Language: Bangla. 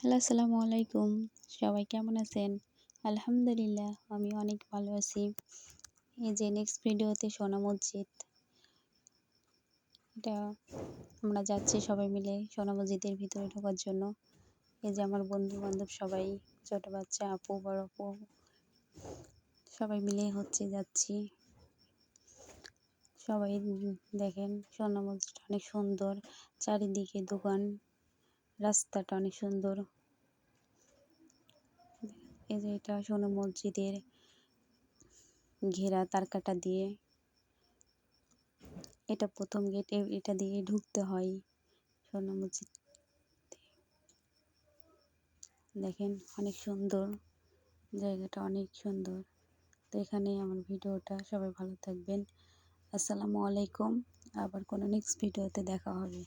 হ্যালো, আসসালামু আলাইকুম। সবাই কেমন আছেন? আলহামদুলিল্লাহ, আমি অনেক ভালো আছি। এই যে নেক্সট ভিডিওতে সোনা মসজিদ, এটা আমরা যাচ্ছি সবাই মিলে সোনা মসজিদের ভিতরে ঢোকার জন্য। এই যে আমার বন্ধু-বান্ধব সবাই, ছোট বাচ্চা, আপু, বড় আপু, সবাই মিলে যাচ্ছি। সবাই দেখেন সোনা মসজিদটা অনেক সুন্দর, চারিদিকে দোকান, রাস্তাটা অনেক সুন্দর। এই যে এটা সোনা মসজিদের ঘেরা তারকাটা দিয়ে, এটা প্রথম গেট, এটা দিয়ে ঢুকতে হয় সোনা মসজিদ। দেখেন অনেক সুন্দর, জায়গাটা অনেক সুন্দর। তো এখানেই আমার ভিডিওটা, সবাই ভালো থাকবেন। আসসালামু আলাইকুম। আবার কোনো নেক্সট ভিডিওতে দেখা হবে।